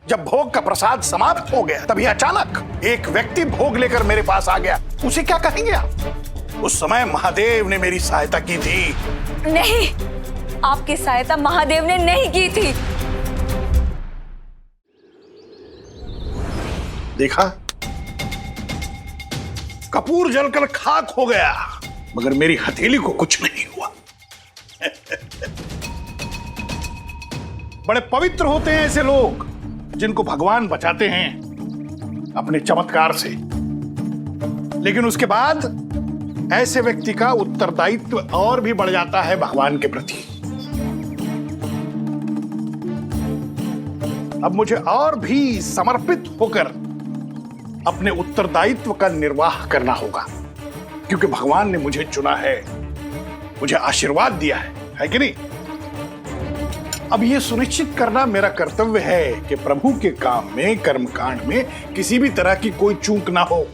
जब भोग का प्रसाद समाप्त हो गया तभी अचानक एक व्यक्ति भोग लेकर मेरे पास आ गया। उसे क्या कहेंगे आप? उस समय महादेव ने मेरी सहायता की थी। नहीं, आपकी सहायता महादेव ने नहीं की थी। देखा, कपूर जलकर खाक हो गया मगर मेरी हथेली को कुछ नहीं हुआ। बड़े पवित्र होते हैं ऐसे लोग जिनको भगवान बचाते हैं अपने चमत्कार से, लेकिन उसके बाद ऐसे व्यक्ति का उत्तरदायित्व और भी बढ़ जाता है भगवान के प्रति। अब मुझे और भी समर्पित होकर अपने उत्तरदायित्व का निर्वाह करना होगा, क्योंकि भगवान ने मुझे चुना है, मुझे आशीर्वाद दिया है कि नहीं? अब यह सुनिश्चित करना मेरा कर्तव्य है कि प्रभु के काम में, कर्मकांड में किसी भी तरह की कोई चूक ना हो।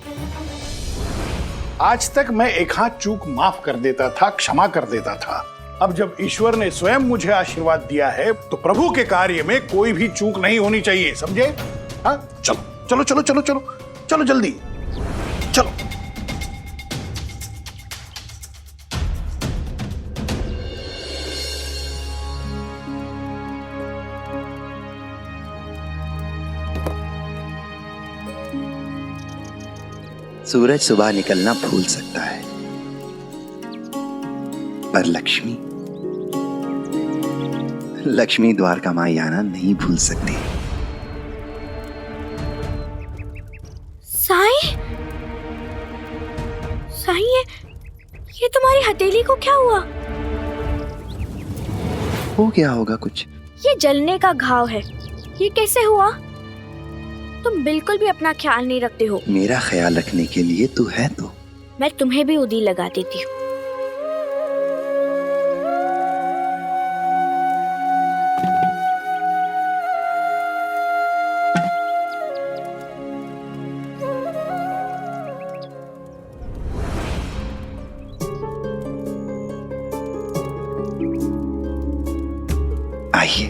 आज तक मैं एक हाथ चूक माफ कर देता था, क्षमा कर देता था। अब जब ईश्वर ने स्वयं मुझे आशीर्वाद दिया है तो प्रभु के कार्य में कोई भी चूक नहीं होनी चाहिए, समझे? हाँ, चलो चलो चलो चलो चलो चलो जल्दी चलो। सूरज सुबह निकलना भूल सकता है, पर लक्ष्मी द्वारका माई आना नहीं भूल सकती। साईं, ये तुम्हारी हथेली को क्या हुआ? हो गया होगा कुछ। ये जलने का घाव है, ये कैसे हुआ? तुम बिल्कुल भी अपना ख्याल नहीं रखते हो। मेरा ख्याल रखने के लिए तू है तो। मैं तुम्हें भी उदी लगा देती हूँ। आइए।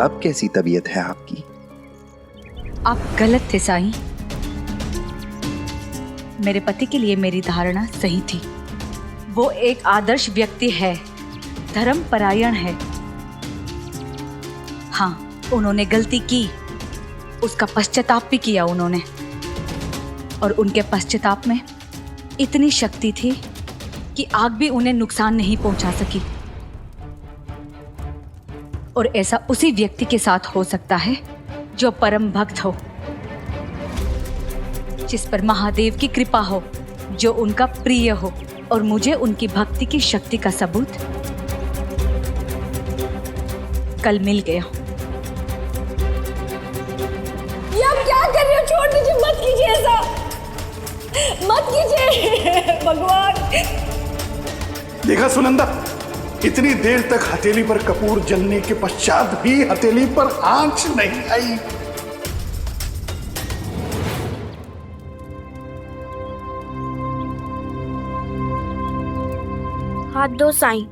अब कैसी तबीयत है आपकी? आप गलत थे साईं। मेरे पति के लिए मेरी धारणा सही थी। वो एक आदर्श व्यक्ति है, धर्मपरायण है। हाँ, उन्होंने गलती की, उसका पश्चाताप भी किया उन्होंने, और उनके पश्चाताप में इतनी शक्ति थी कि आग भी उन्हें नुकसान नहीं पहुंचा सकी। और ऐसा उसी व्यक्ति के साथ हो सकता है जो परम भक्त हो, जिस पर महादेव की कृपा हो, जो उनका प्रिय हो। और मुझे उनकी भक्ति की शक्ति का सबूत कल मिल गया। ये आप क्या कर रहे हो? छोड़ दीजिए, मत कीजिए ऐसा, मत कीजिए भगवान। देखा सुनंदा, इतनी देर तक हथेली पर कपूर जलने के पश्चात भी हथेली पर आंच नहीं आई। हाथ दो साईं।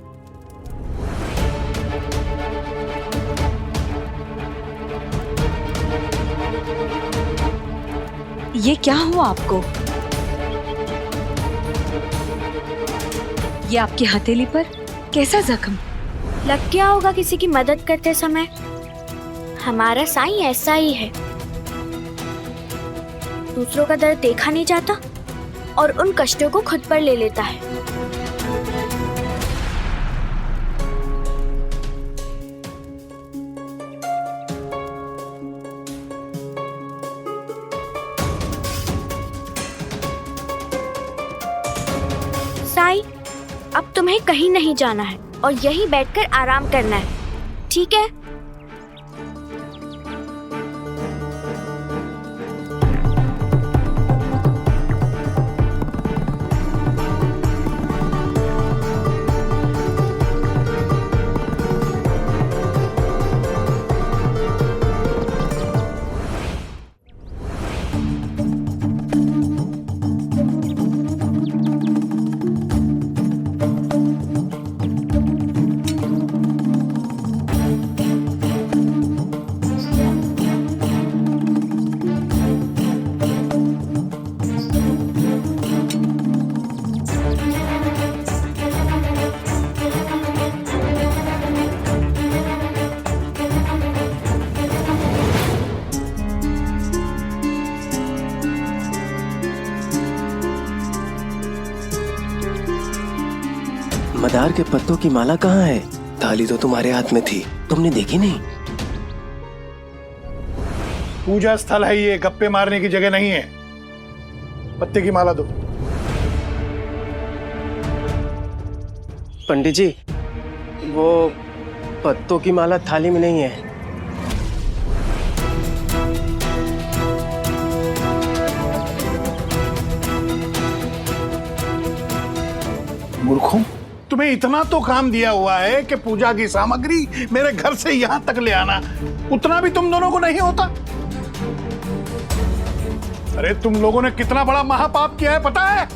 ये क्या हुआ आपको? ये आपकी हथेली पर कैसा जख्म? लग गया होगा किसी की मदद करते समय। हमारा साईं ऐसा ही है, दूसरों का दर्द देखा नहीं जाता और उन कष्टों को खुद पर ले लेता है। साईं, अब तुम्हें कहीं नहीं जाना है और यहीं बैठकर आराम करना है, ठीक है? मदार के पत्तों की माला कहाँ है? थाली तो तुम्हारे हाथ में थी, तुमने देखी नहीं? पूजा स्थल है ये, गप्पे मारने की जगह नहीं है। पत्ते की माला दो। पंडित जी, वो पत्तों की माला थाली में नहीं है। मूर्खों, तुम्हें इतना तो काम दिया हुआ है कि पूजा की सामग्री मेरे घर से यहां तक ले आना, उतना भी तुम दोनों को नहीं होता? अरे तुम लोगों ने कितना बड़ा महापाप किया है पता है?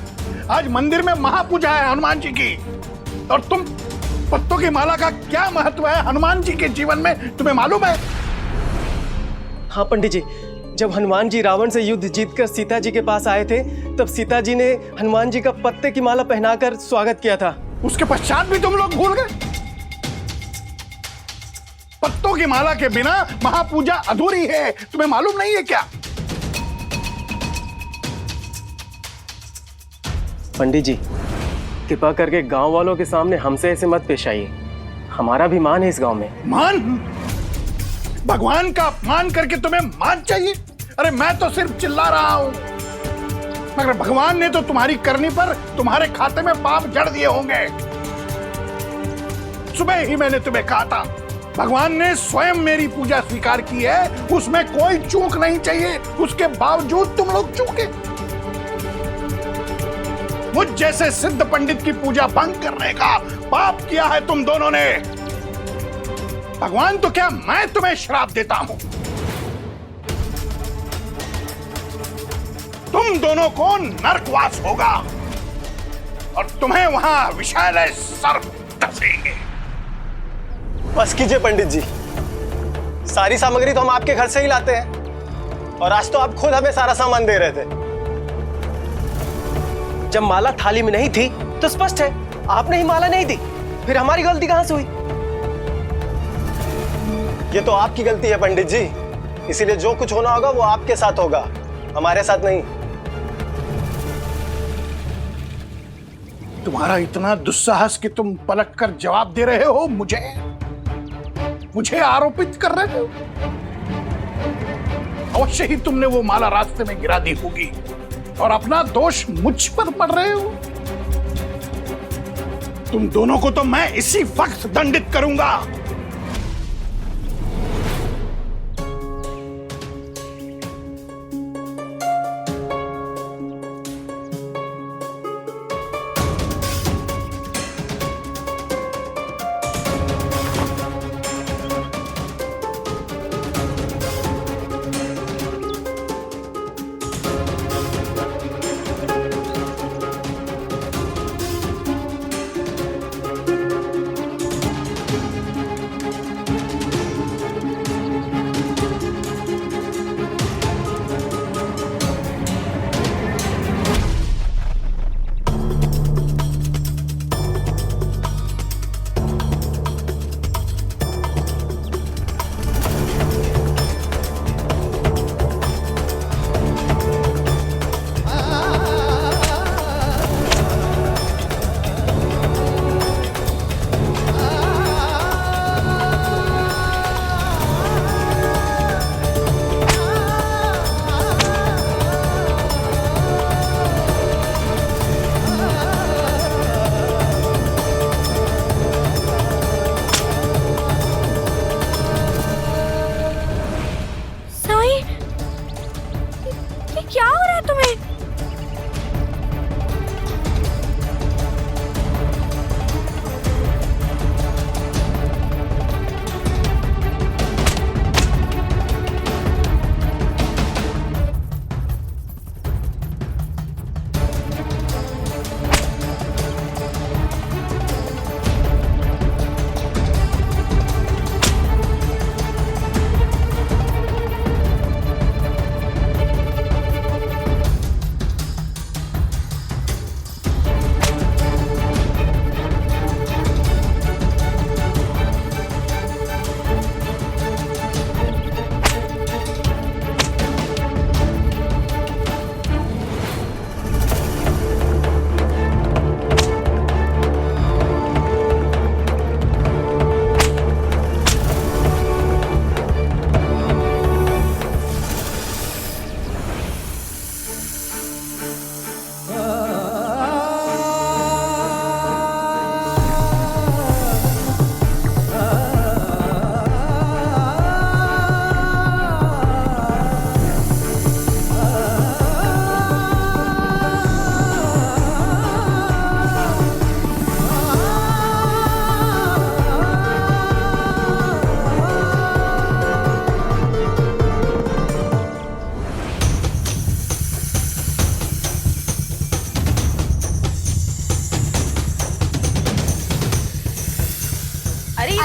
आज मंदिर में महापूजा है हनुमान जी की, और तुम पत्तों की माला का क्या महत्व है हनुमान जी के जीवन में तुम्हें मालूम है? हाँ पंडित जी, जब हनुमान जी रावण से युद्ध जीतकर सीता जी के पास आए थे, तब सीता जी ने हनुमान जी का पत्ते की माला पहनाकर स्वागत किया था। उसके पश्चात भी तुम लोग भूल गए? पत्तों की माला के बिना महापूजा अधूरी है, तुम्हें मालूम नहीं है क्या? पंडित जी, कृपा करके गांव वालों के सामने हमसे ऐसे मत पेश आइए। हमारा भी मान है इस गांव में। मान? भगवान का अपमान करके तुम्हें मान चाहिए? अरे मैं तो सिर्फ चिल्ला रहा हूं, मगर भगवान ने तो तुम्हारी करनी पर तुम्हारे खाते में पाप जड़ दिए होंगे। सुबह ही मैंने तुम्हें कहा था, भगवान ने स्वयं मेरी पूजा स्वीकार की है, उसमें कोई चूक नहीं चाहिए, उसके बावजूद तुम लोग चूके। मुझ जैसे सिद्ध पंडित की पूजा भंग करने का पाप किया है तुम दोनों ने। भगवान तो क्या, मैं तुम्हें श्राप देता हूं। तुम दोनों को नरकवास होगा और तुम्हें वहां विषैले सर्प डसेंगे। बस कीजिए पंडित जी, सारी सामग्री तो हम आपके घर से ही लाते हैं, और आज तो आप खुद हमें सारा सामान दे रहे थे। जब माला थाली में नहीं थी तो स्पष्ट है आपने ही माला नहीं दी, फिर हमारी गलती कहां से हुई? ये तो आपकी गलती है पंडित जी, इसीलिए जो कुछ होना होगा वो आपके साथ होगा, हमारे साथ नहीं। तुम्हारा इतना दुस्साहस कि तुम पलट कर जवाब दे रहे हो, मुझे आरोपित कर रहे हो। अवश्य ही तुमने वो माला रास्ते में गिरा दी होगी और अपना दोष मुझ पर पड़ रहे हो। तुम दोनों को तो मैं इसी वक्त दंडित करूंगा।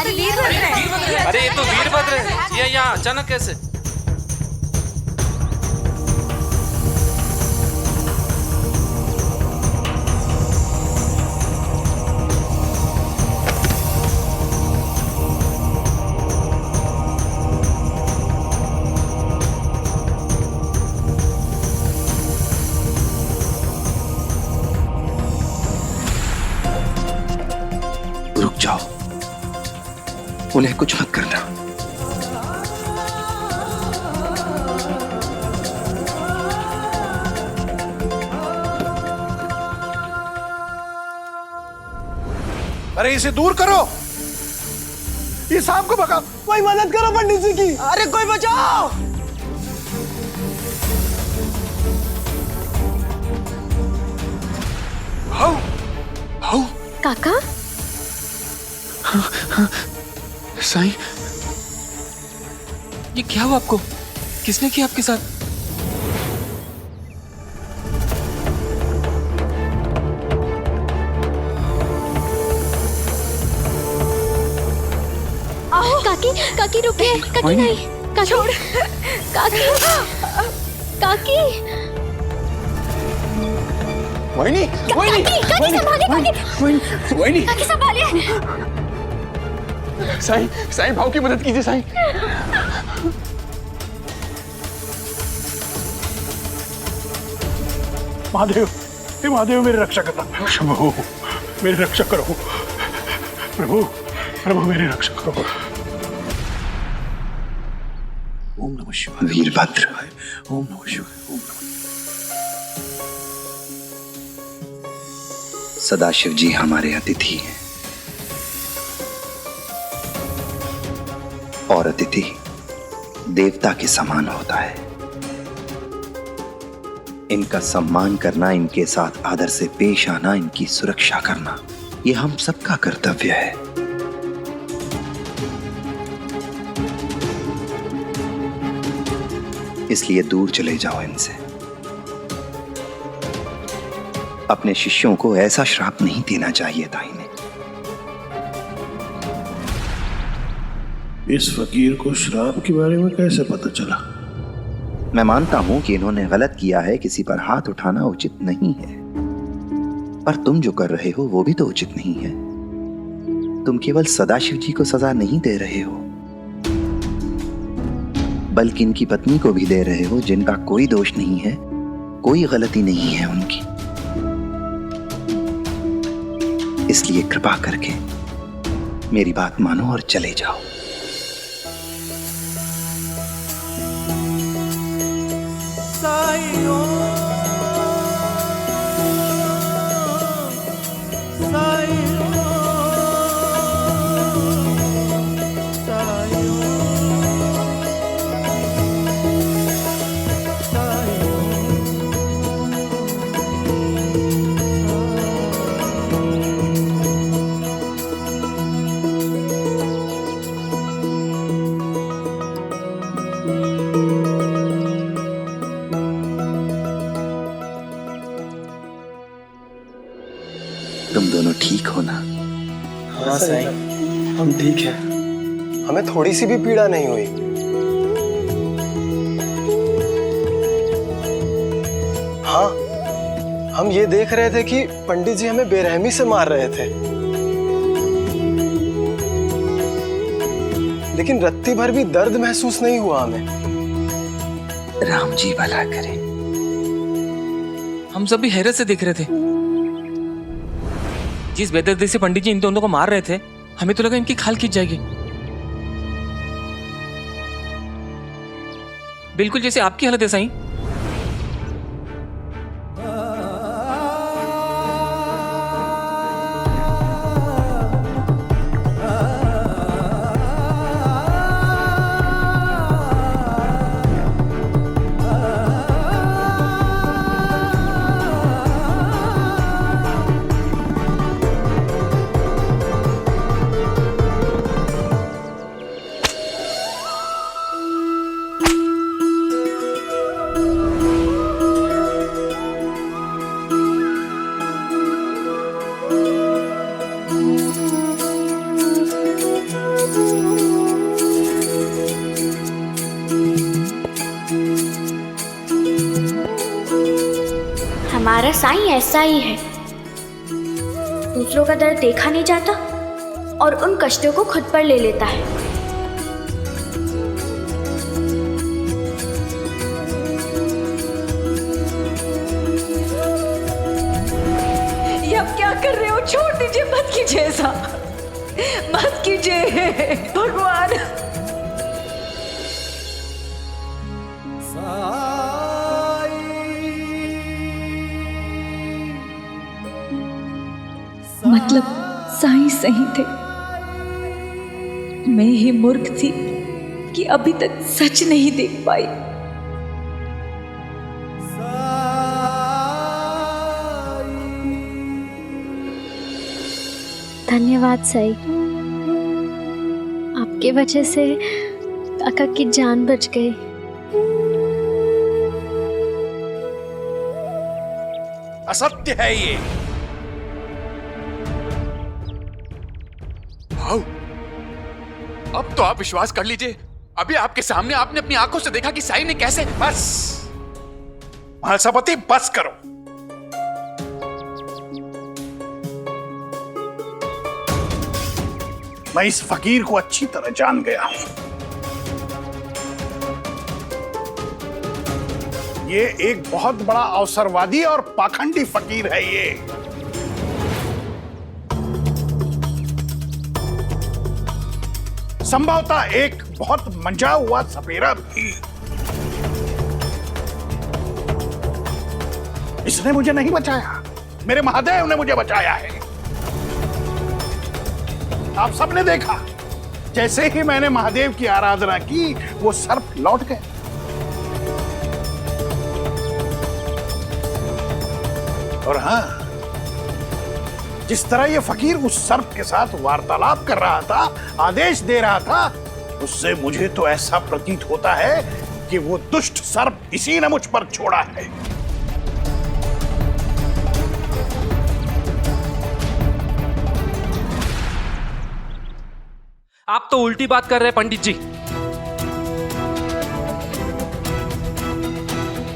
अरे ये तो वीरभद्र है, ये यहाँ अचानक कैसे? रुक जाओ, उन्हें कुछ मत करना। अरे इसे दूर करो, ये सांप को भगाओ। कोई मदद करो पंडित जी की। अरे कोई बचाओ। हाउ हाउ काका साईं, ये क्या हुआ आपको? किसने किया आपके साथ? काकी काकी रुकिए, काकी नहीं, काकी छोड़, काकी काकी वहीनी, काकी संभालिए, वहीनी, काकी संभालिए। साईं, साईं भाव की मदद कीजिए साईं। महादेव, हे महादेव मेरी रक्षा करना। प्रभु मेरी रक्षा करो, प्रभु प्रभु मेरी रक्षा करो। ओम नमः शिवाय। वीरभद्र, ओम नमः शिवाय। ओम नमः। सदाशिव जी हमारे अतिथि हैं, और अतिथि देवता के समान होता है। इनका सम्मान करना, इनके साथ आदर से पेश आना, इनकी सुरक्षा करना, ये हम सबका कर्तव्य है। इसलिए दूर चले जाओ इनसे। अपने शिष्यों को ऐसा श्राप नहीं देना चाहिए था इन्हें। इस फकीर को श्राप के बारे में कैसे पता चला? मैं मानता हूं कि इन्होंने गलत किया है, किसी पर हाथ उठाना उचित नहीं है, पर तुम जो कर रहे हो वो भी तो उचित नहीं है। तुम केवल सदाशिव जी को सजा नहीं दे रहे हो, बल्कि इनकी पत्नी को भी दे रहे हो, जिनका कोई दोष नहीं है, कोई गलती नहीं है उनकी। इसलिए कृपा करके मेरी बात मानो और चले जाओ। तुम दोनों ठीक हो ना? हाँ साईं, हम ठीक हैं। हमें थोड़ी सी भी पीड़ा नहीं हुई। हाँ, हम ये देख रहे थे कि पंडित जी हमें बेरहमी से मार रहे थे, लेकिन रत्ती भर भी दर्द महसूस नहीं हुआ हमें। राम जी भला करे। हम सब भी हैरत से देख रहे थे। जिस बेदर्दी से पंडित जी इन दोनों को मार रहे थे, हमें तो लगा इनकी खाल खींच जाएगी, बिल्कुल जैसे आपकी हालत है साईं। साईं ऐसा ही है, दूसरों का दर्द देखा नहीं जाता और उन कष्टों को खुद पर ले लेता है। ये आप क्या कर रहे हो? छोड़ दीजिए, मत कीजिए ऐसा, मत कीजिए भगवान। मतलब साईं सही थे, मैं ही मूर्ख थी कि अभी तक सच नहीं देख पाई। धन्यवाद साईं, आपके वजह से काका की जान बच गई। असत्य है ये। भाऊ, अब तो आप विश्वास कर लीजिए, अभी आपके सामने आपने अपनी आंखों से देखा कि साईं ने कैसे। बस महासपति, बस करो। मैं इस फकीर को अच्छी तरह जान गया हूं। ये एक बहुत बड़ा अवसरवादी और पाखंडी फकीर है। ये संभवतः एक बहुत मंजा हुआ सपेरा भी। इसने मुझे नहीं बचाया, मेरे महादेव ने मुझे बचाया है। आप सबने देखा, जैसे ही मैंने महादेव की आराधना की वो सर्प लौट गए। और हां, जिस तरह ये फकीर उस सर्प के साथ वार्तालाप कर रहा था, आदेश दे रहा था, उससे मुझे तो ऐसा प्रतीत होता है कि वो दुष्ट सर्प इसी ने मुझ पर छोड़ा है। आप तो उल्टी बात कर रहे हैं पंडित जी।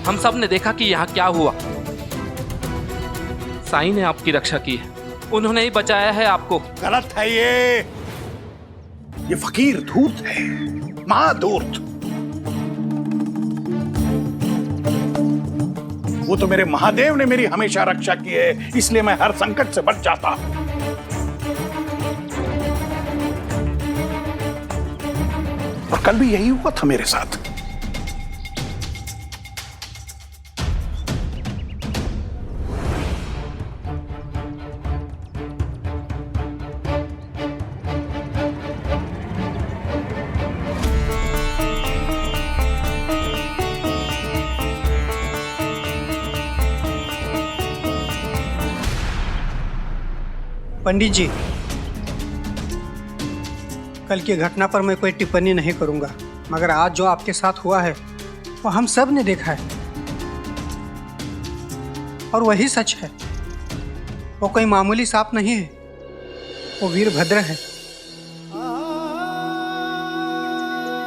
हम सब ने देखा कि यहाँ क्या हुआ। साईं ने आपकी रक्षा की है, उन्होंने ही बचाया है आपको। गलत है ये फकीर धूर्त है, महाधूर्त। वो तो मेरे महादेव ने मेरी हमेशा रक्षा की है, इसलिए मैं हर संकट से बच जाता हूं। और कल भी यही हुआ था मेरे साथ। पंडित जी, कल की घटना पर मैं कोई टिप्पणी नहीं करूंगा, मगर आज जो आपके साथ हुआ है वो हम सब ने देखा है और वही सच है। वो कोई मामूली सांप नहीं है, वो वीरभद्र है।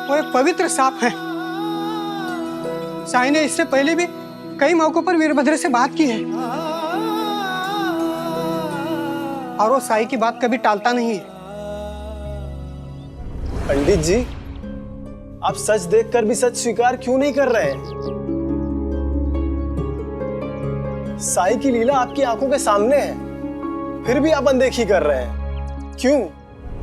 वो एक पवित्र सांप है। साईं ने इससे पहले भी कई मौकों पर वीरभद्र से बात की है और वो साईं की बात कभी टालता नहीं है। पंडित जी, आप सच देखकर भी सच स्वीकार क्यों नहीं कर रहे हैं? साईं की लीला आपकी आंखों के सामने है, फिर भी आप अनदेखी कर रहे हैं, क्यों?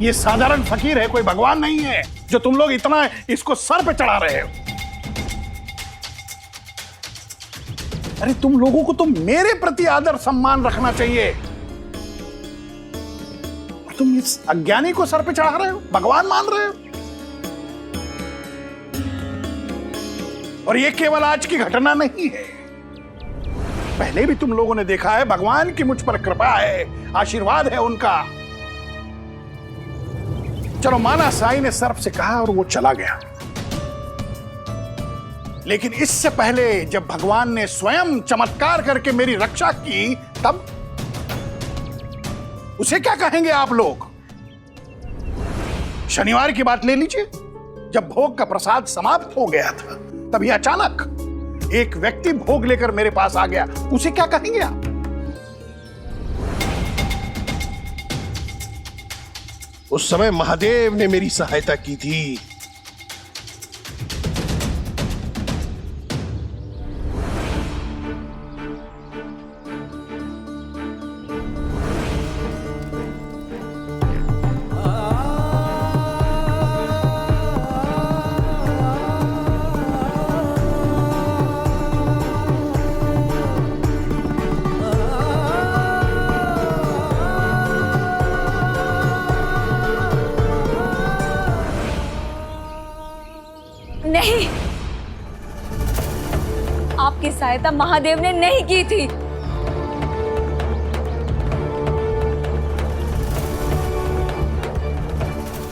ये साधारण फकीर है, कोई भगवान नहीं है जो तुम लोग इतना इसको सर पे चढ़ा रहे हो। अरे तुम लोगों को तो मेरे प्रति आदर सम्मान रखना चाहिए। तुम इस अज्ञानी को सर पे चढ़ा रहे हो, भगवान मान रहे हो। और ये केवल आज की घटना नहीं है, पहले भी तुम लोगों ने देखा है। भगवान की मुझ पर कृपा है, आशीर्वाद है उनका। चलो माना साईं ने सर्प से कहा और वो चला गया, लेकिन इससे पहले जब भगवान ने स्वयं चमत्कार करके मेरी रक्षा की, तब उसे क्या कहेंगे आप लोग? शनिवार की बात ले लीजिए, जब भोग का प्रसाद समाप्त हो गया था, तभी अचानक एक व्यक्ति भोग लेकर मेरे पास आ गया। उसे क्या कहेंगे आप? उस समय महादेव ने मेरी सहायता की थी। नहीं, आपकी सहायता महादेव ने नहीं की थी।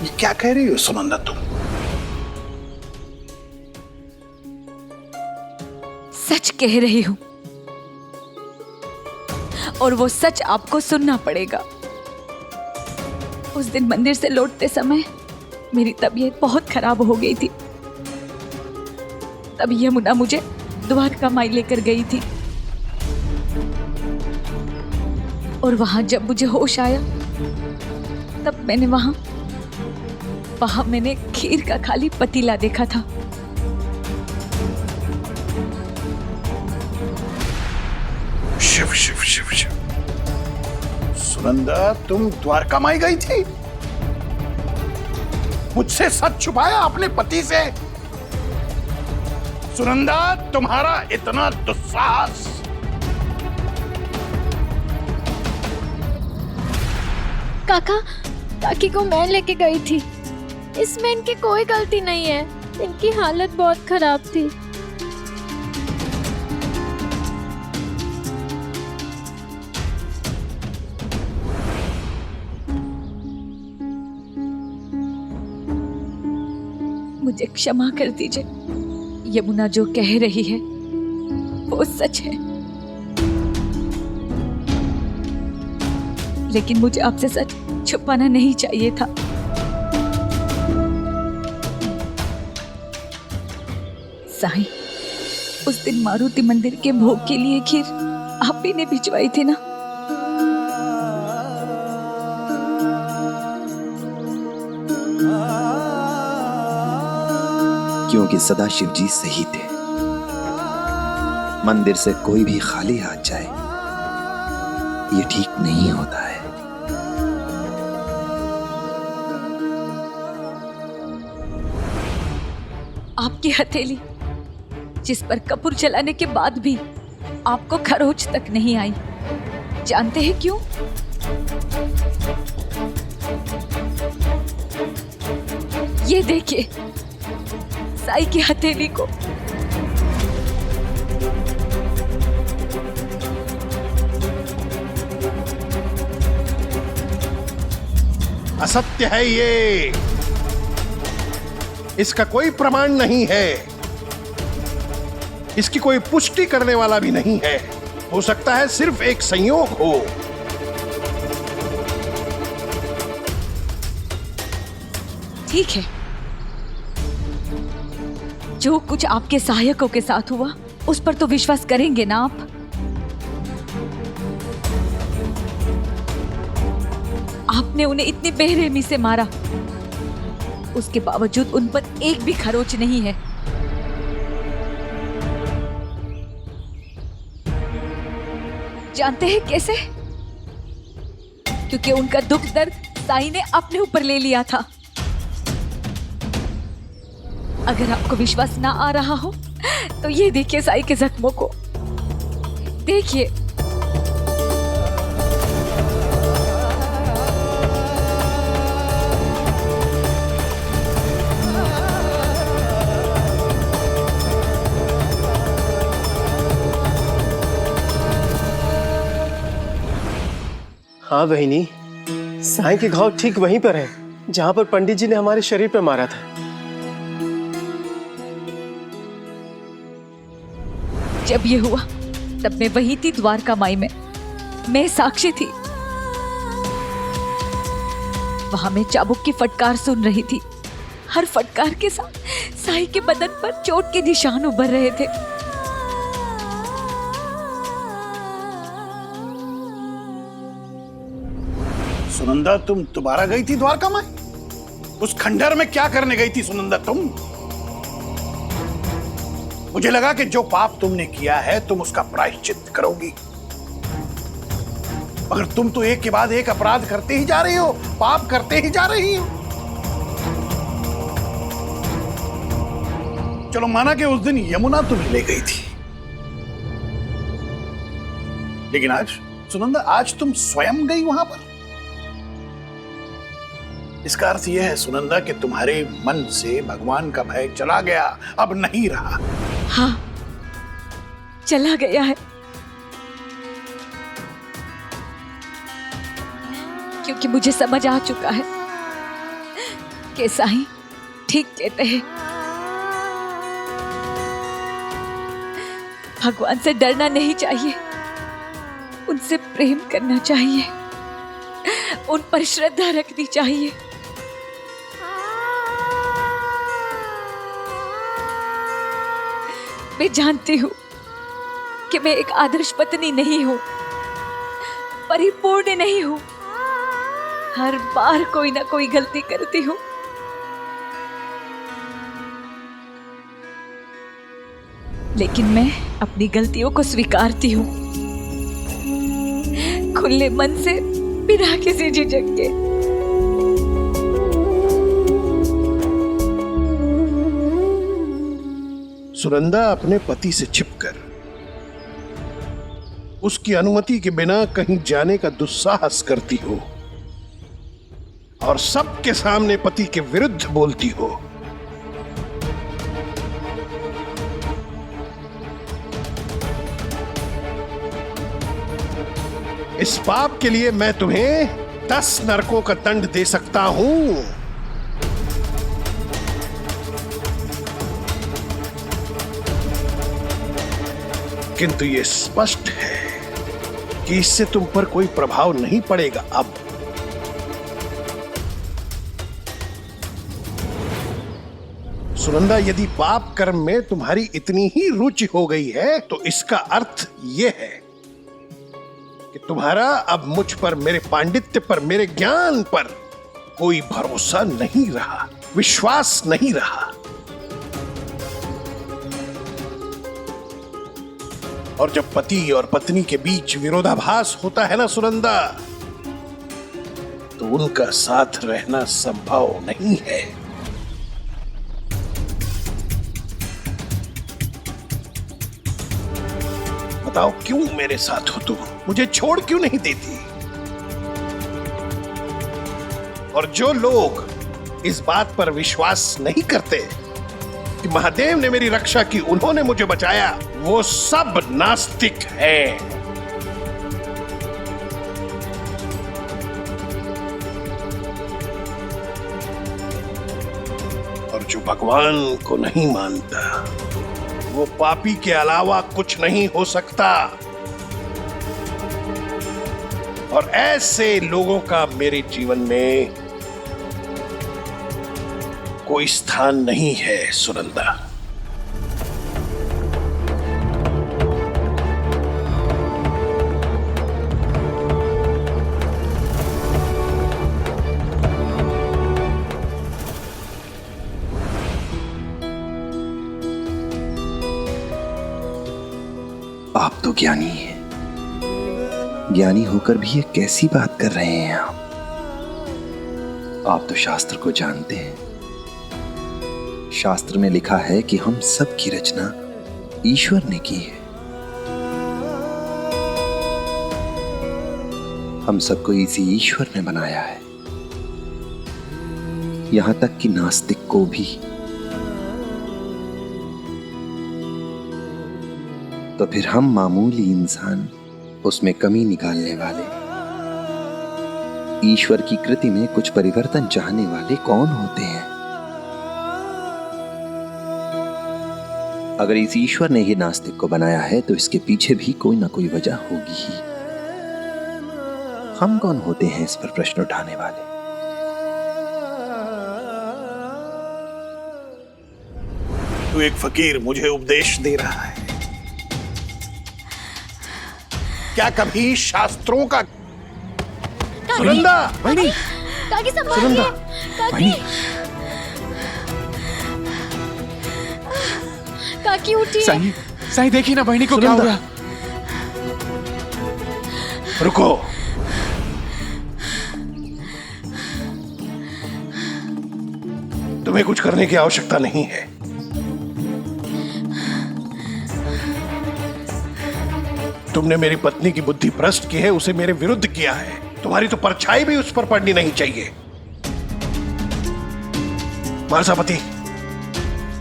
ये क्या कह रही हो सुनंदा तुम? सच कह रही हूं, और वो सच आपको सुनना पड़ेगा। उस दिन मंदिर से लौटते समय मेरी तबीयत बहुत खराब हो गई थी। तब यमुना मुझे द्वारका माई लेकर गई थी, और वहां जब मुझे होश आया तब मैंने वहां मैंने खीर का खाली पतीला देखा था। शिव शिव शिव शिव। सुनंदा, तुम द्वारका माई गई थी? मुझसे सच छुपाया अपने पति से? सुनंदा, तुम्हारा इतना दुस्साहस! काका, काकी को मैं लेके गई थी। इसमें इनकी कोई गलती नहीं है। इनकी हालत बहुत खराब थी। मुझे क्षमा कर दीजिए। यमुना जो कह रही है वो सच है, लेकिन मुझे आपसे सच छुपाना नहीं चाहिए था। साईं, उस दिन मारुति मंदिर के भोग के लिए खीर आप ही ने भिजवाई थी ना? क्योंकि सदाशिव जी सही थे। मंदिर से कोई भी खाली हाथ जाए ये ठीक नहीं होता है। आपकी हथेली, जिस पर कपूर जलाने के बाद भी आपको खरोच तक नहीं आई, जानते हैं क्यों? ये देखिए साईं की हथेली को। असत्य है ये, इसका कोई प्रमाण नहीं है, इसकी कोई पुष्टि करने वाला भी नहीं है। हो सकता है सिर्फ एक संयोग हो। ठीक है, जो कुछ आपके सहायकों के साथ हुआ उस पर तो विश्वास करेंगे ना आप? आपने उन्हें इतनी बेरहमी से मारा, उसके बावजूद उन पर एक भी खरोच नहीं है। जानते हैं कैसे? क्योंकि उनका दुख दर्द साईं ने अपने ऊपर ले लिया था। अगर आपको विश्वास ना आ रहा हो तो ये देखिए साईं के जख्मों को। देखिए, हाँ बहनी, साईं के घाव ठीक वहीं पर है जहां पर पंडित जी ने हमारे शरीर पर मारा था। जब ये हुआ तब मैं वही थी द्वारका माई में। मैं साक्षी थी। वहां मैं चाबुक की फटकार सुन रही थी। हर फटकार के साथ साईं के बदन पर चोट के निशान उभर रहे थे। सुनंदा, तुम दोबारा गई थी द्वारका में? उस खंडर में क्या करने गई थी सुनंदा तुम? मुझे लगा कि जो पाप तुमने किया है तुम उसका प्रायश्चित करोगी, मगर तुम तो एक के बाद एक अपराध करते ही जा रही हो, पाप करते ही जा रही हो। चलो माना कि उस दिन यमुना तुम्हें ले गई थी, लेकिन आज सुनंदा, आज तुम स्वयं गई वहां पर। इसका अर्थ यह है सुनंदा कि तुम्हारे मन से भगवान का भय चला गया, अब नहीं रहा। हाँ, चला गया है, क्योंकि मुझे समझ आ चुका है कि साईं ठीक कहते हैं। भगवान से डरना नहीं चाहिए, उनसे प्रेम करना चाहिए, उन पर श्रद्धा रखनी चाहिए। मैं जानती हूं कि मैं एक आदर्श पत्नी नहीं हूं, परिपूर्ण नहीं हूं, हर बार कोई ना कोई गलती करती हूं। लेकिन मैं अपनी गलतियों को स्वीकारती हूं, खुले मन से, बिना किसी झिझक के। सुनंदा, अपने पति से छिपकर, उसकी अनुमति के बिना कहीं जाने का दुस्साहस करती हो और सबके सामने पति के विरुद्ध बोलती हो। इस पाप के लिए मैं तुम्हें 10 नरकों का दंड दे सकता हूं। किंतु यह स्पष्ट है कि इससे तुम पर कोई प्रभाव नहीं पड़ेगा। अब सुनंदा, यदि पाप कर्म में तुम्हारी इतनी ही रुचि हो गई है तो इसका अर्थ यह है कि तुम्हारा अब मुझ पर, मेरे पांडित्य पर, मेरे ज्ञान पर कोई भरोसा नहीं रहा, विश्वास नहीं रहा। और जब पति और पत्नी के बीच विरोधाभास होता है ना सुनंदा, तो उनका साथ रहना संभव नहीं है। बताओ, क्यों मेरे साथ हो तुम? मुझे छोड़ क्यों नहीं देती? और जो लोग इस बात पर विश्वास नहीं करते कि महादेव ने मेरी रक्षा की, उन्होंने मुझे बचाया, वो सब नास्तिक हैं। और जो भगवान को नहीं मानता, वो पापी के अलावा कुछ नहीं हो सकता। और ऐसे लोगों का मेरे जीवन में कोई स्थान नहीं है सुनंदा। आप तो ज्ञानी हैं, ज्ञानी होकर भी ये कैसी बात कर रहे हैं आप तो शास्त्र को जानते हैं। शास्त्र में लिखा है कि हम सब की रचना ईश्वर ने की है। हम सबको इसी ईश्वर ने बनाया है, यहां तक कि नास्तिक को भी। तो फिर हम मामूली इंसान, उसमें कमी निकालने वाले, ईश्वर की कृति में कुछ परिवर्तन चाहने वाले कौन होते हैं? अगर इस ईश्वर ने ही नास्तिक को बनाया है तो इसके पीछे भी कोई ना कोई वजह होगी ही। हम कौन होते हैं इस पर प्रश्न उठाने वाले? तू एक फकीर मुझे उपदेश दे रहा है। क्या कभी शास्त्रों का सुनंदा, बहनी, काकी संभालिए। सुनंदा, काकी, काकी उठिए। साई, साई देखिए ना बहनी को क्या हो सुनंदा। गया। रुको। तुम्हें कुछ करने की आवश्यकता नहीं है। तुमने मेरी पत्नी की बुद्धि भ्रष्ट की है, उसे मेरे विरुद्ध किया है। तुम्हारी तो परछाई भी उस पर पड़नी नहीं चाहिए। मालसापति,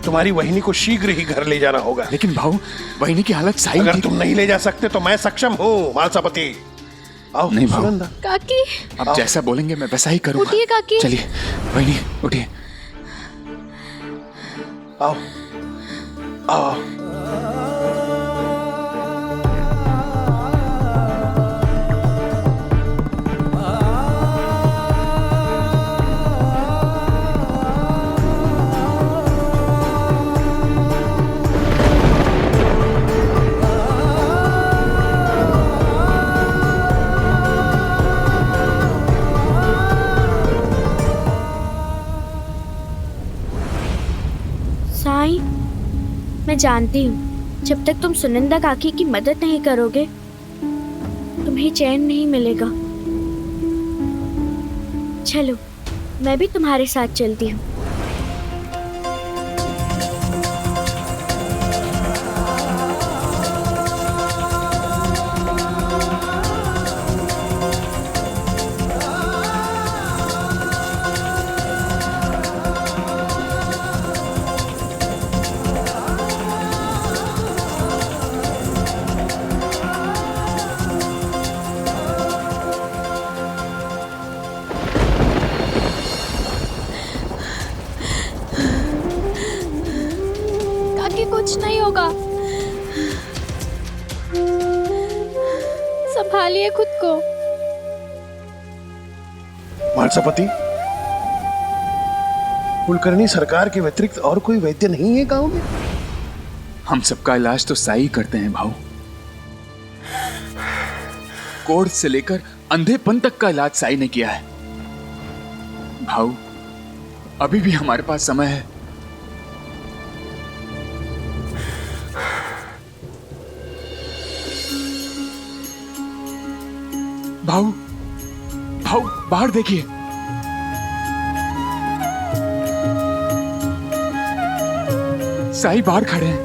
तुम्हारी वहिनी को शीघ्र ही घर ले जाना होगा। लेकिन भाऊ, बहनी की हालत साई अगर ठीक- तुम नहीं ले जा सकते तो मैं सक्षम हूँ। मालसापति, आओ। नहीं भाऊ। सुनंदा, काकी, आप जैसा बोलेंगे मैं वैसा ही करूंगा। उठिए काकी। चलिए बहनी, उठिए। आओ आओ। साईं, मैं जानती हूँ जब तक तुम सुनंदा काकी की मदद नहीं करोगे तुम्हें चैन नहीं मिलेगा। चलो, मैं भी तुम्हारे साथ चलती हूँ। काकी कुछ नहीं होगा। संभालिए खुद को। मालसापति, कुलकर्णी सरकार के व्यतिरिक्त और कोई वैद्य नहीं है गांव में? हम सबका इलाज तो साई करते हैं भाऊ। कोढ़ से लेकर अंधेपन तक का इलाज साई ने किया है। भाऊ, अभी भी हमारे पास समय है। भाऊ, भाऊ बाहर देखिए। साई बाहर खड़े हैं,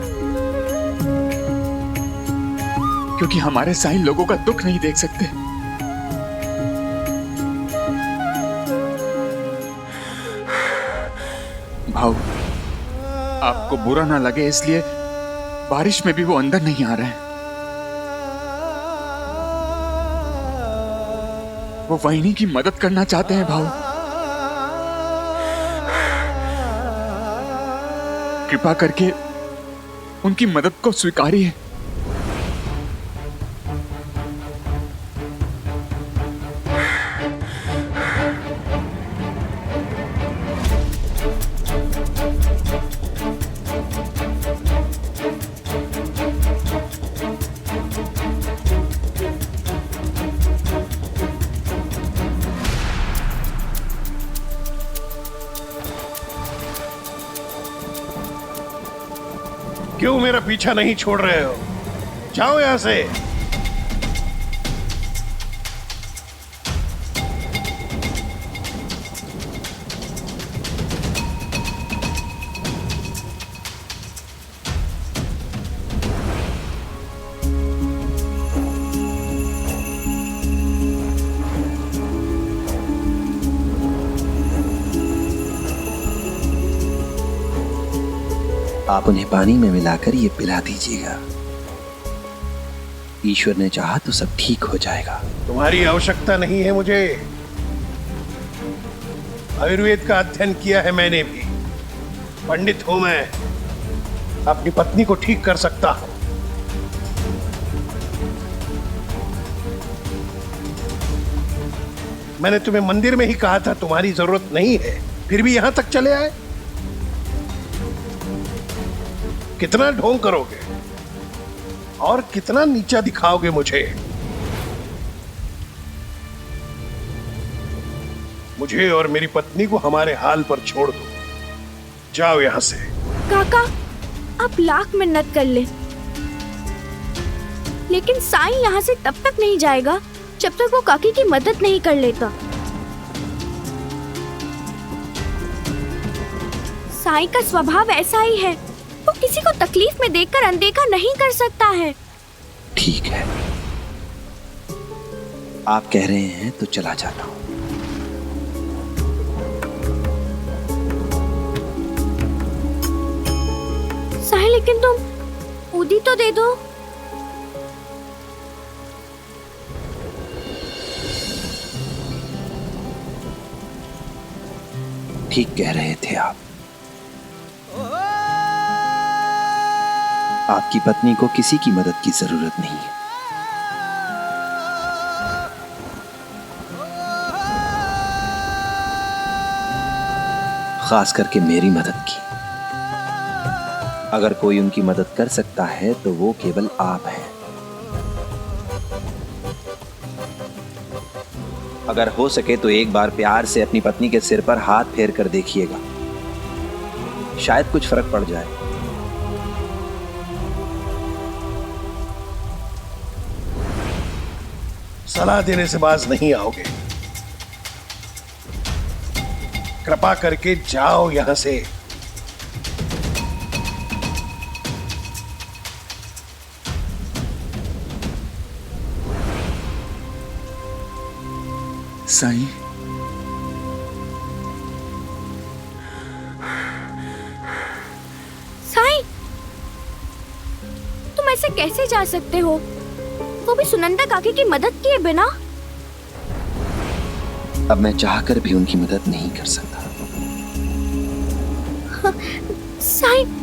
क्योंकि हमारे साई लोगों का दुख नहीं देख सकते। भाऊ, आपको बुरा ना लगे इसलिए बारिश में भी वो अंदर नहीं आ रहे हैं। वो वहिनी की मदद करना चाहते हैं भाऊ। कृपा करके उनकी मदद को स्वीकारिए। क्यों मेरा पीछा नहीं छोड़ रहे हो? जाओ यहां से। आप उन्हें पानी में मिलाकर ये पिला दीजिएगा। ईश्वर ने चाहा तो सब ठीक हो जाएगा। तुम्हारी आवश्यकता नहीं है मुझे। आयुर्वेद का अध्ययन किया है मैंने भी। पंडित हूं मैं। अपनी पत्नी को ठीक कर सकता हूं। मैंने तुम्हें मंदिर में ही कहा था तुम्हारी जरूरत नहीं है, फिर भी यहां तक चले आए। कितना ढोंग करोगे और कितना नीचा दिखाओगे मुझे? मुझे और मेरी पत्नी को हमारे हाल पर छोड़ दो। जाओ यहां से। काका, आप लाख मिन्नत कर ले, लेकिन साईं यहाँ से तब तक नहीं जाएगा जब तक वो काकी की मदद नहीं कर लेता। साईं का स्वभाव ऐसा ही है, वो किसी को तकलीफ में देखकर अनदेखा नहीं कर सकता है। ठीक है, आप कह रहे हैं तो चला जाता हूं। साईं, लेकिन तुम ऊदी तो दे दो। ठीक कह रहे थे आप। आपकी पत्नी को किसी की मदद की जरूरत नहीं है। खास करके मेरी मदद की। अगर कोई उनकी मदद कर सकता है तो वो केवल आप हैं। अगर हो सके तो एक बार प्यार से अपनी पत्नी के सिर पर हाथ फेर कर देखिएगा, शायद कुछ फर्क पड़ जाए। सलाह देने से बाज नहीं आओगे। कृपा करके जाओ यहां से। साईं, साईं, तुम ऐसे कैसे जा सकते हो, वो भी सुनंदा काकी की मदद किए बिना? अब मैं चाहकर भी उनकी मदद नहीं कर सकता। साईं,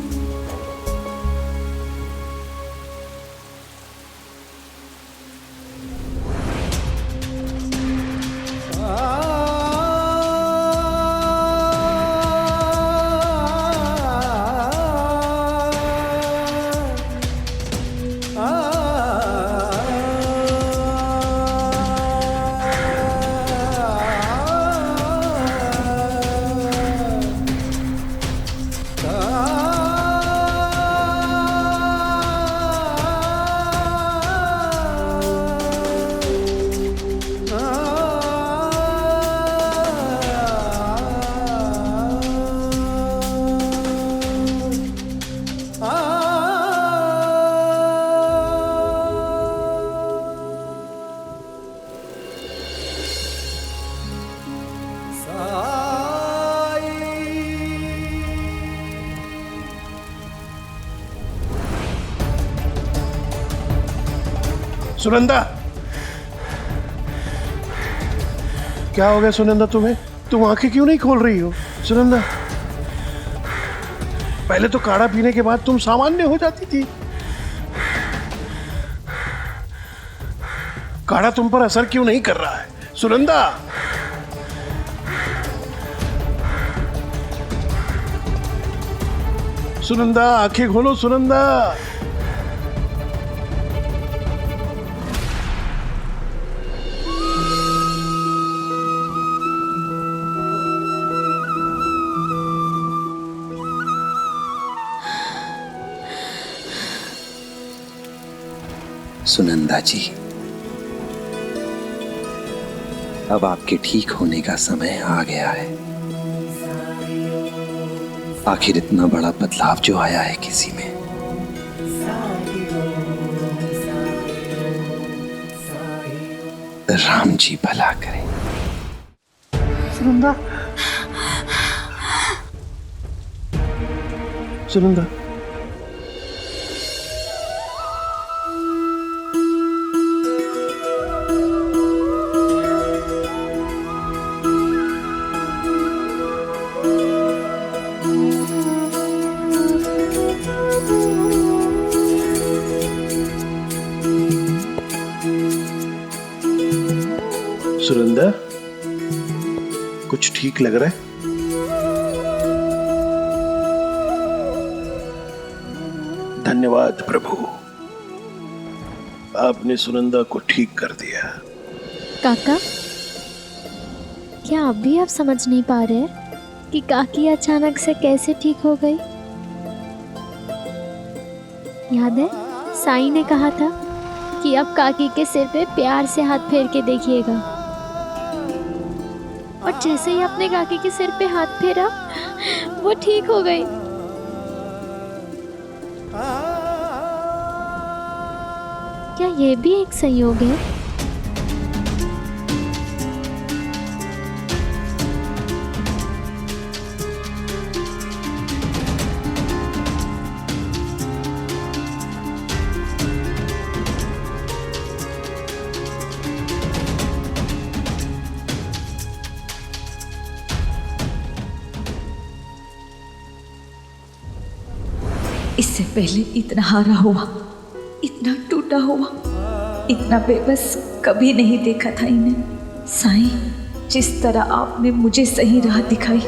सुनंदा, क्या हो गया सुनंदा तुम्हें? तुम आंखें क्यों नहीं खोल रही हो सुनंदा? पहले तो काढ़ा पीने के बाद तुम सामान्य हो जाती थी। काढ़ा तुम पर असर क्यों नहीं कर रहा है सुनंदा? सुनंदा, आंखें खोलो सुनंदा। सुनंदा जी, अब आपके ठीक होने का समय आ गया है। आखिर इतना बड़ा बदलाव जो आया है किसी में, राम जी भला करें। सुनंदा, सुनंदा, सुनंदा, कुछ ठीक लग रहा है? धन्यवाद प्रभु, आपने सुनंदा को ठीक कर दिया। काका, क्या अब भी आप समझ नहीं पा रहे हैं कि काकी अचानक से कैसे ठीक हो गई? याद है साईं ने कहा था कि अब काकी के सिर पे प्यार से हाथ फेर के देखिएगा, और जैसे ही अपने काकी के सिर पे हाथ फेरा वो ठीक हो गई। क्या ये भी एक संयोग है? इससे पहले इतना हारा हुआ, इतना टूटा हुआ, इतना बेबस कभी नहीं देखा था इन्हें। साईं, जिस तरह आपने मुझे सही राह दिखाई,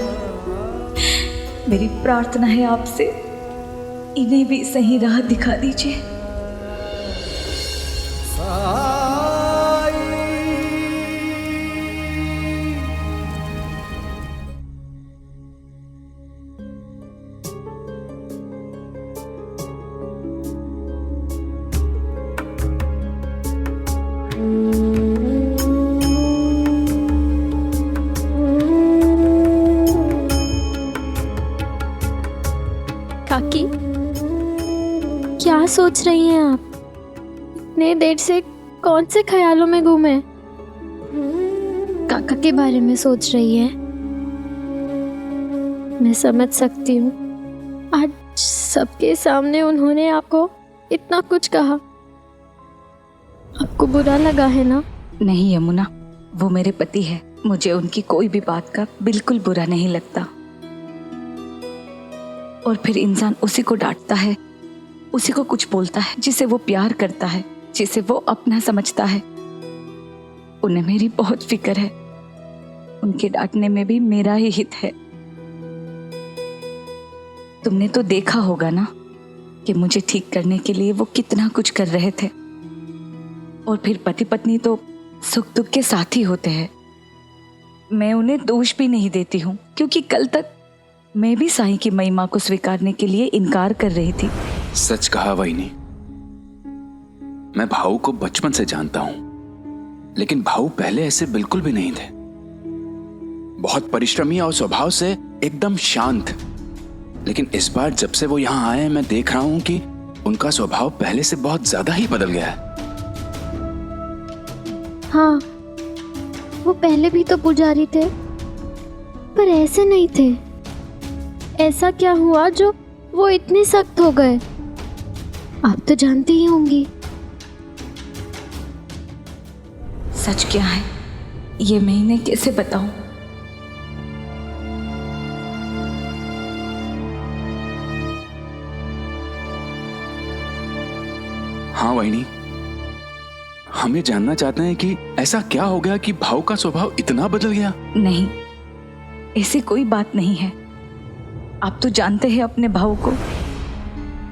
मेरी प्रार्थना है आपसे इन्हें भी सही राह दिखा दीजिए। काकी, क्या सोच रही हैं आप? इतने देर से कौन से ख्यालों में घूमे? काका के बारे में सोच रही है। मैं समझ सकती हूँ, आज सबके सामने उन्होंने आपको इतना कुछ कहा, आपको बुरा लगा है ना? नहीं यमुना, वो मेरे पति है, मुझे उनकी कोई भी बात का बिल्कुल बुरा नहीं लगता। और फिर इंसान उसी को डांटता है, उसी को कुछ बोलता है जिसे वो प्यार करता है, जिसे वो अपना समझता है। उन्हें मेरी बहुत फिक्र है, उनके डांटने में भी मेरा ही हित है। तुमने तो देखा होगा ना कि मुझे ठीक करने के लिए वो कितना कुछ कर रहे थे। और फिर पति पत्नी तो सुख दुख के साथी होते हैं। मैं उन्हें दोष भी नहीं देती हूँ, क्योंकि कल तक मैं भी साईं की महिमा को स्वीकारने के लिए इनकार कर रही थी। सच कहा वहीनी, मैं भाऊ को बचपन से जानता हूं, लेकिन भाऊ पहले ऐसे बिल्कुल भी नहीं थे। बहुत परिश्रमी और स्वभाव से एकदम शांत। लेकिन इस बार जब से वो यहाँ आए, मैं देख रहा हूं कि उनका स्वभाव पहले से बहुत ज्यादा ही बदल गया है। हाँ, वो पहले भी तो पुजारी थे, पर ऐसे नहीं थे। ऐसा क्या हुआ जो वो इतने सख्त हो गए? आप तो जानती ही होंगी। सच क्या है ये मैं इन्हें कैसे बताऊं? हाँ वहीनी, हम ये जानना चाहते हैं कि ऐसा क्या हो गया कि भाऊ का स्वभाव इतना बदल गया? नहीं, ऐसी कोई बात नहीं है। आप तो जानते हैं अपने भाऊ को,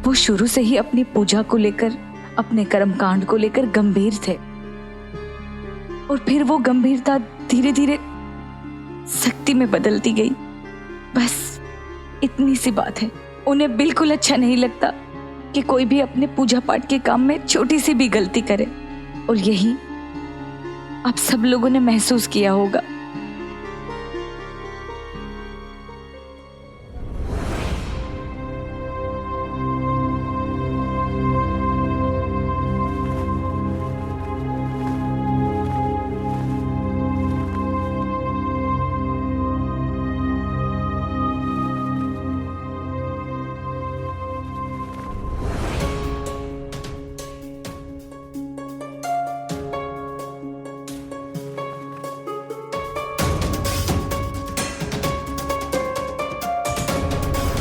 वो शुरू से ही अपनी पूजा को लेकर, अपने कर्मकांड को लेकर गंभीर थे। और फिर वो गंभीरता धीरे धीरे सख्ती में बदलती गई। बस इतनी सी बात है। उन्हें बिल्कुल अच्छा नहीं लगता कि कोई भी अपने पूजा पाठ के काम में छोटी सी भी गलती करे। और यही आप सब लोगों ने महसूस किया होगा।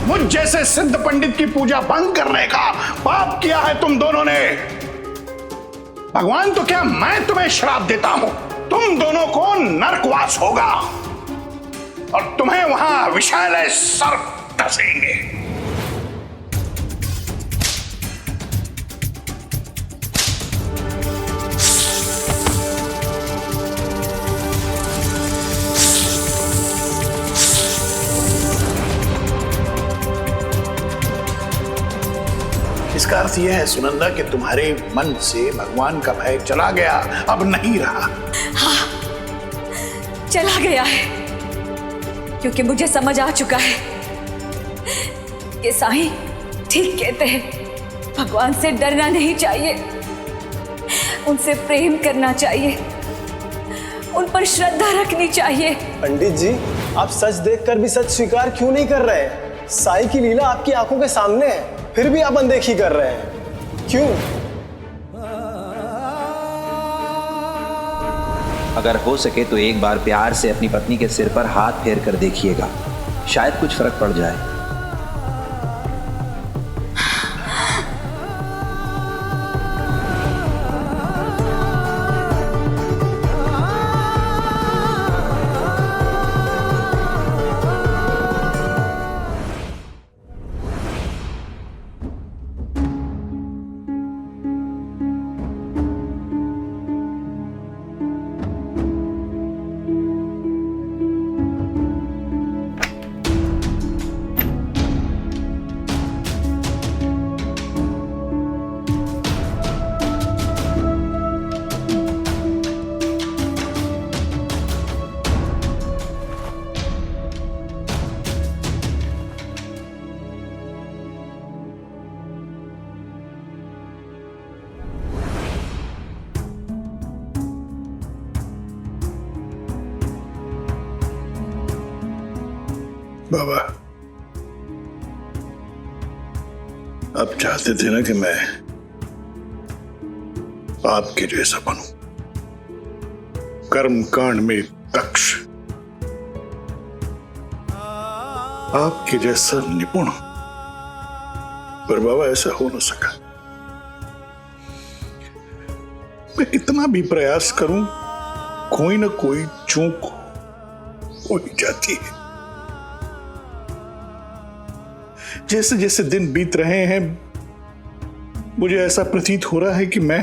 मुझ जैसे सिद्ध पंडित की पूजा भंग करने का पाप किया है तुम दोनों ने। भगवान तो क्या, मैं तुम्हें श्राप देता हूं। तुम दोनों को नरकवास होगा और तुम्हें वहां विषैले सर्प डसेंगे। इसका अर्थ यह है सुनंदा कि तुम्हारे मन से भगवान का भय चला गया, अब नहीं रहा। हाँ, चला गया है, क्योंकि मुझे समझ आ चुका है कि साईं ठीक कहते हैं, भगवान से डरना नहीं चाहिए, उनसे प्रेम करना चाहिए, उन पर श्रद्धा रखनी चाहिए। पंडित जी, आप सच देखकर भी सच स्वीकार क्यों नहीं कर रहे हैं? साईं की लीला आपकी आंखों के सामने है, फिर भी आप अनदेखी कर रहे हैं, क्यों? अगर हो सके तो एक बार प्यार से अपनी पत्नी के सिर पर हाथ फेर कर देखिएगा, शायद कुछ फर्क पड़ जाए। बाबा, आप चाहते थे ना कि मैं आपके जैसा बनूं, कर्म कांड में दक्ष, आपके जैसा निपुण, पर बाबा ऐसा हो न सका। मैं कितना भी प्रयास करूं, कोई ना कोई चूक हो ही जाती है। जैसे जैसे दिन बीत रहे हैं, मुझे ऐसा प्रतीत हो रहा है कि मैं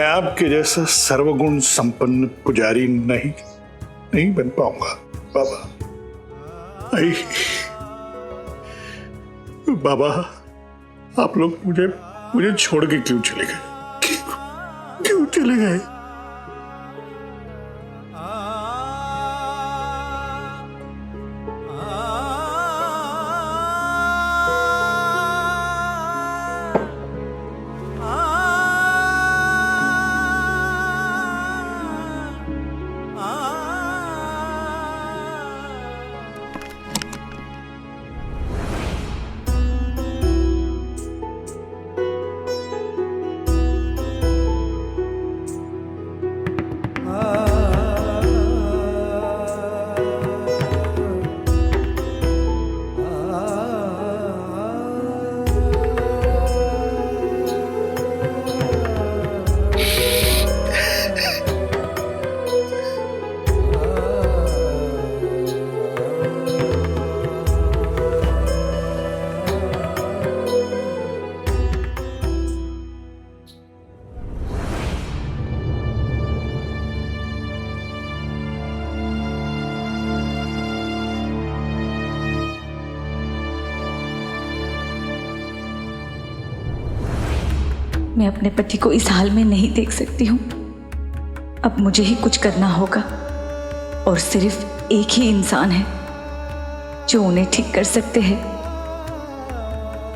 आपके जैसा सर्वगुण संपन्न पुजारी नहीं बन पाऊंगा बाबा। नहीं बाबा, आप लोग मुझे छोड़ के क्यों चले गए? क्यों चले गए? मैं अपने पति को इस हाल में नहीं देख सकती हूँ। अब मुझे ही कुछ करना होगा, और सिर्फ एक ही इंसान है जो उन्हें ठीक कर सकते हैं,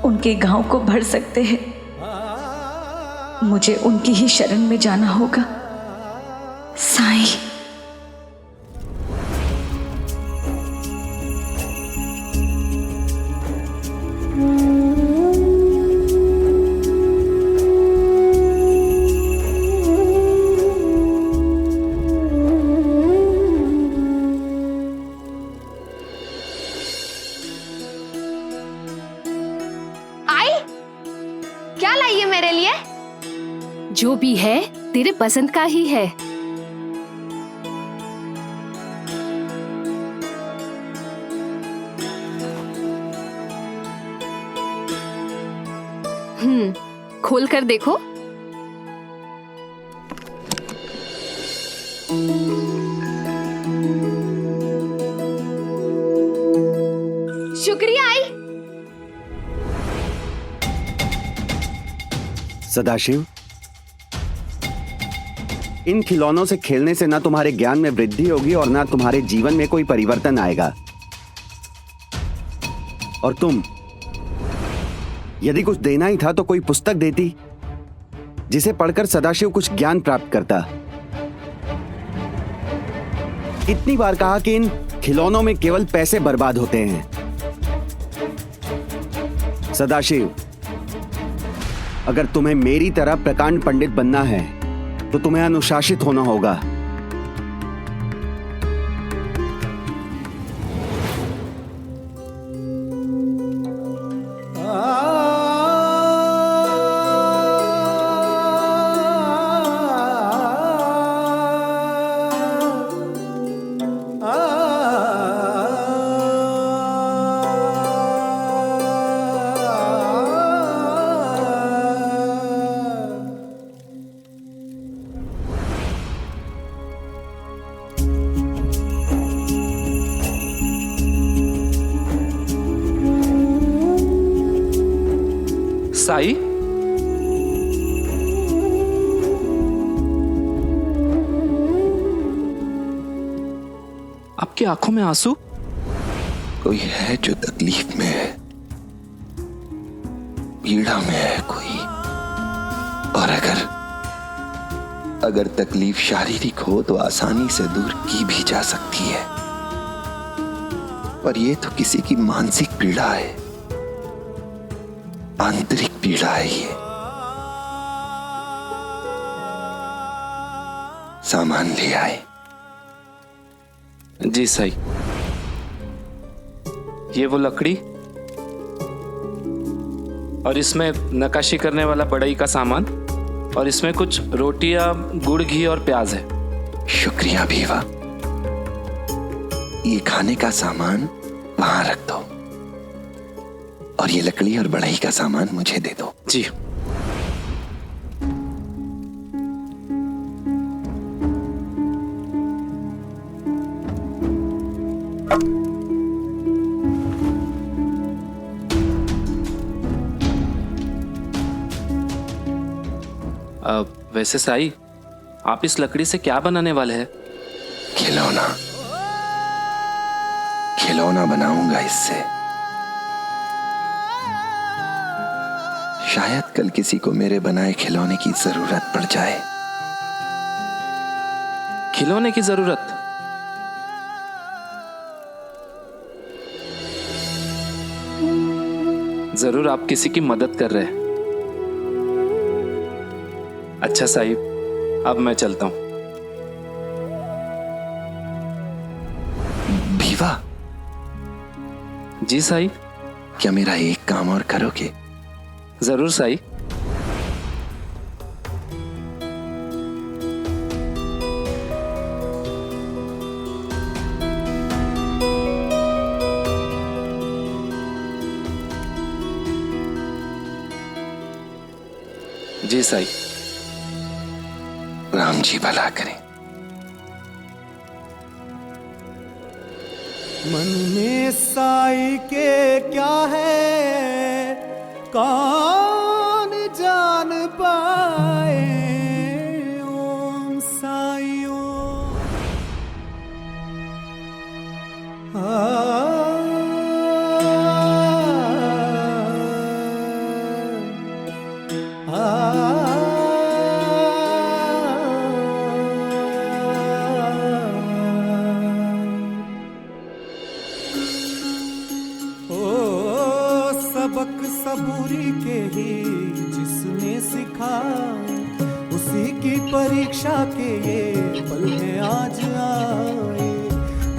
उनके घाव को भर सकते हैं। मुझे उनकी ही शरण में जाना होगा। साईं, क्या लाई है मेरे लिए? जो भी है तेरे पसंद का ही है। खोल कर देखो। शुक्रिया आई। सदाशिव, इन खिलौनों से खेलने से ना तुम्हारे ज्ञान में वृद्धि होगी और ना तुम्हारे जीवन में कोई परिवर्तन आएगा। और तुम, यदि कुछ देना ही था तो कोई पुस्तक देती जिसे पढ़कर सदाशिव कुछ ज्ञान प्राप्त करता। कितनी बार कहा कि इन खिलौनों में केवल पैसे बर्बाद होते हैं। सदाशिव, अगर तुम्हें मेरी तरह प्रकांड पंडित बनना है तो तुम्हें अनुशासित होना होगा। साई, आपकी आंखों में आंसू? कोई है जो तकलीफ में है, पीड़ा में है कोई। और अगर तकलीफ शारीरिक हो तो आसानी से दूर की भी जा सकती है, पर यह तो किसी की मानसिक पीड़ा है, आंतरिक पीड़ा है ये। सामान ले आए। जी साई। ये वो लकड़ी और इसमें नक्काशी करने वाला बढ़ई का सामान, और इसमें कुछ रोटियां, गुड़, घी और प्याज है। शुक्रिया भीवा। ये खाने का सामान वहां रख दो और ये लकड़ी और बढ़ई का सामान मुझे दे दो। जी। वैसे साई, आप इस लकड़ी से क्या बनाने वाले हैं? खिलौना। खिलौना बनाऊंगा इससे। शायद कल किसी को मेरे बनाए खिलौने की जरूरत पड़ जाए। खिलौने की जरूरत? जरूर आप किसी की मदद कर रहे हैं। अच्छा साहिब, अब मैं चलता हूं। भीवा। जी साई। क्या मेरा एक काम और करोगे? जरूर साई। जी साई। राम जी भला करें। मन में साई के क्या है कौन जान पाए। ओम साई ओम। सबक सबूरी के ही जिसने सिखाए, उसी की परीक्षा के ये पल में आज आए।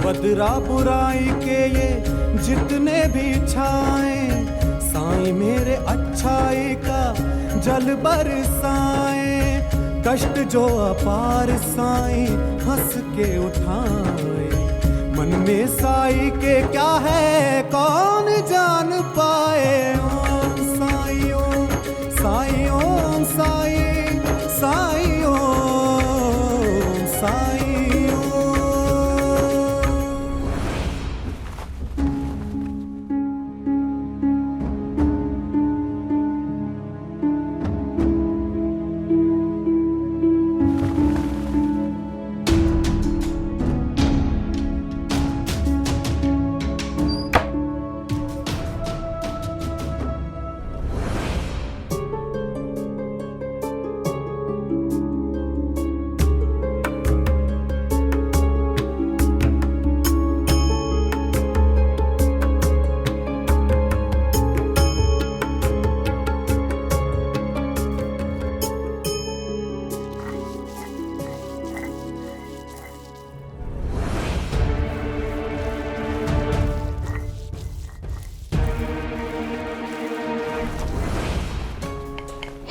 बदरा बुराई के ये जितने भी छाए, साईं मेरे अच्छाई का जल बरसाए। कष्ट जो अपार साईं हंस के उठाए। मन में साई के क्या है कौन जान पाए। ओम साई ओम साई ओम साई साई ओम साई ओम।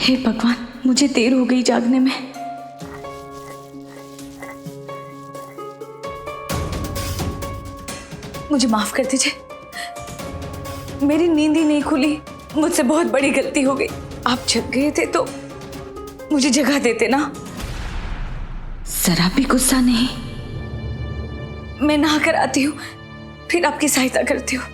हे भगवान, मुझे देर हो गई जागने में। मुझे माफ कर दीजिए, मेरी नींद ही नहीं खुली। मुझसे बहुत बड़ी गलती हो गई। आप जग गए थे तो मुझे जगा देते ना। जरा भी गुस्सा नहीं, मैं नहा कर आती हूँ, फिर आपकी सहायता करती हूँ।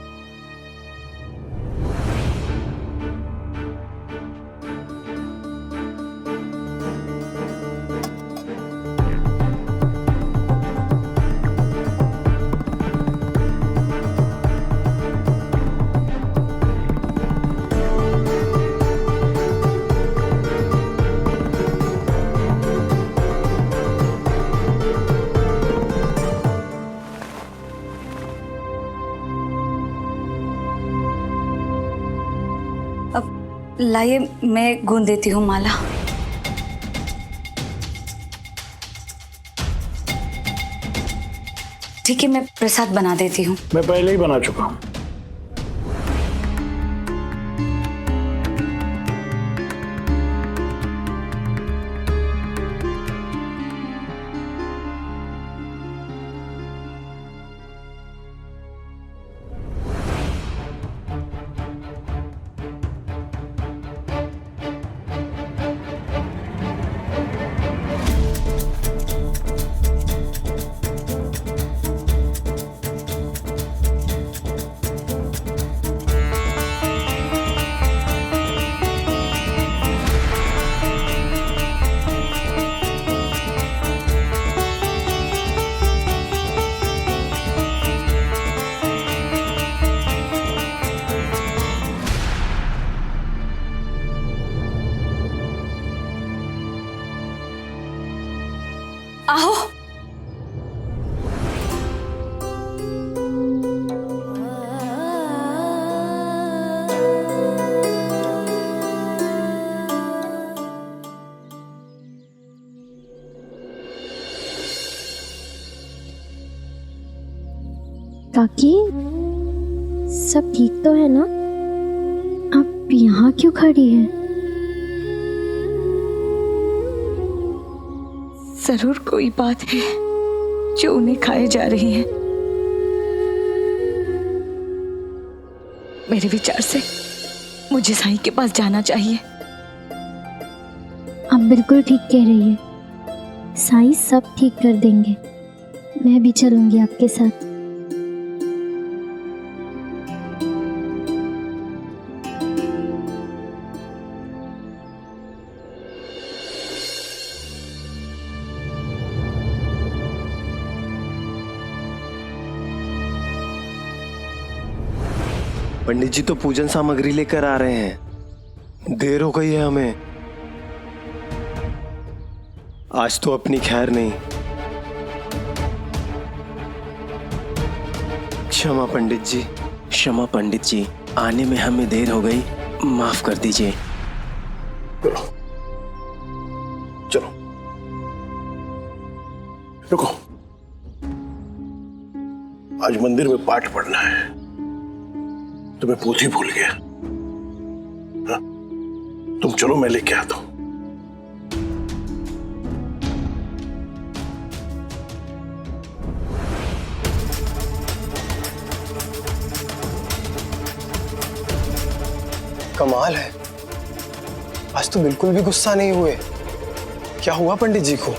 लाइए, मैं गूंद देती हूँ माला। ठीक है, मैं प्रसाद बना देती हूँ। मैं पहले ही बना चुका हूँ। आओ। काकी, सब ठीक तो है ना? आप यहाँ क्यों खड़ी है? जरूर कोई बात है जो उन्हें खाए जा रही है। मेरे विचार से मुझे साईं के पास जाना चाहिए। आप बिल्कुल ठीक कह रही है। साईं सब ठीक कर देंगे। मैं भी चलूंगी आपके साथ। पंडित जी तो पूजन सामग्री लेकर आ रहे हैं। देर हो गई है हमें। आज तो अपनी खैर नहीं। क्षमा पंडित जी, क्षमा पंडित जी, आने में हमें देर हो गई, माफ कर दीजिए। चलो चलो, रुको, आज मंदिर में पाठ पढ़ना है। तो मैं पोथी भूल गया। हाँ? तुम चलो, मैं लेके आता हूं। कमाल है, आज तो बिल्कुल भी गुस्सा नहीं हुए। क्या हुआ पंडित जी को?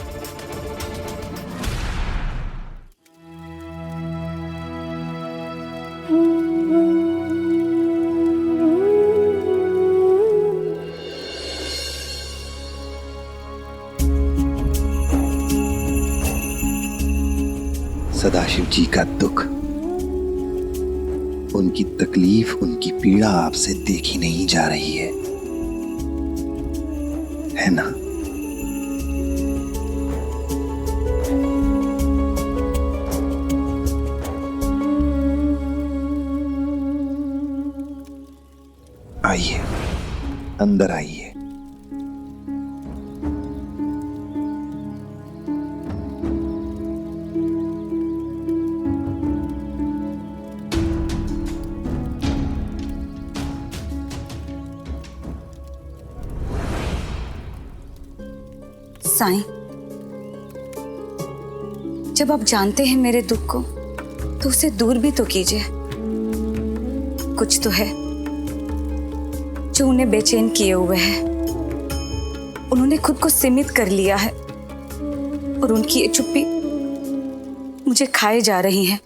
सदाशिव जी का दुख, उनकी तकलीफ, उनकी पीड़ा आपसे देखी नहीं जा रही है ना? आइए, अंदर आइए। साईं, जब आप जानते हैं मेरे दुख को तो उसे दूर भी तो कीजिए। कुछ तो है जो उन्हें बेचैन किए हुए है। उन्होंने खुद को सीमित कर लिया है और उनकी ये चुप्पी मुझे खाए जा रही है।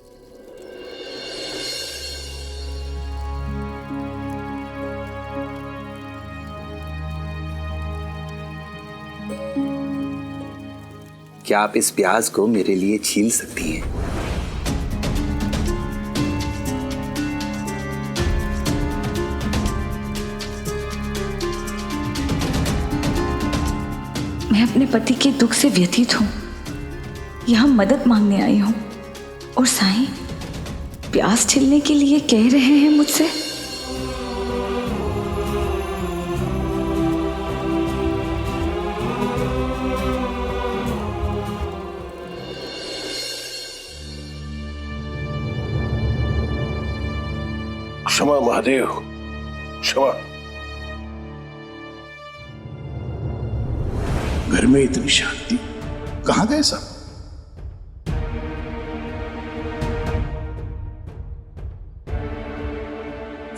क्या आप इस प्याज को मेरे लिए छील सकती हैं? मैं अपने पति के दुख से व्यथित हूँ, यहाँ मदद मांगने आई हूँ और साईं प्याज छीलने के लिए कह रहे हैं मुझसे। क्षमा महादेव, क्षमा। घर में इतनी शांति, कहां गए सब?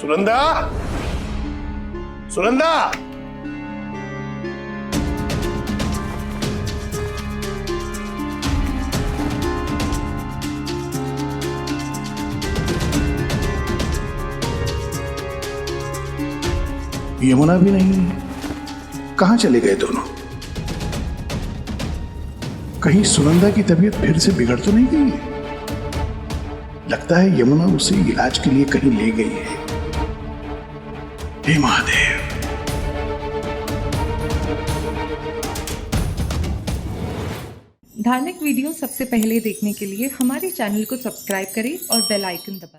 सुनंदा, सुनंदा, यमुना भी नहीं है। कहां चले गए दोनों? कहीं सुनंदा की तबीयत फिर से बिगड़ तो नहीं गई है? लगता है यमुना उसे इलाज के लिए कहीं ले गई है। हे महादेव। धार्मिक वीडियो सबसे पहले देखने के लिए हमारे चैनल को सब्सक्राइब करें और बेल आइकन दबाएं।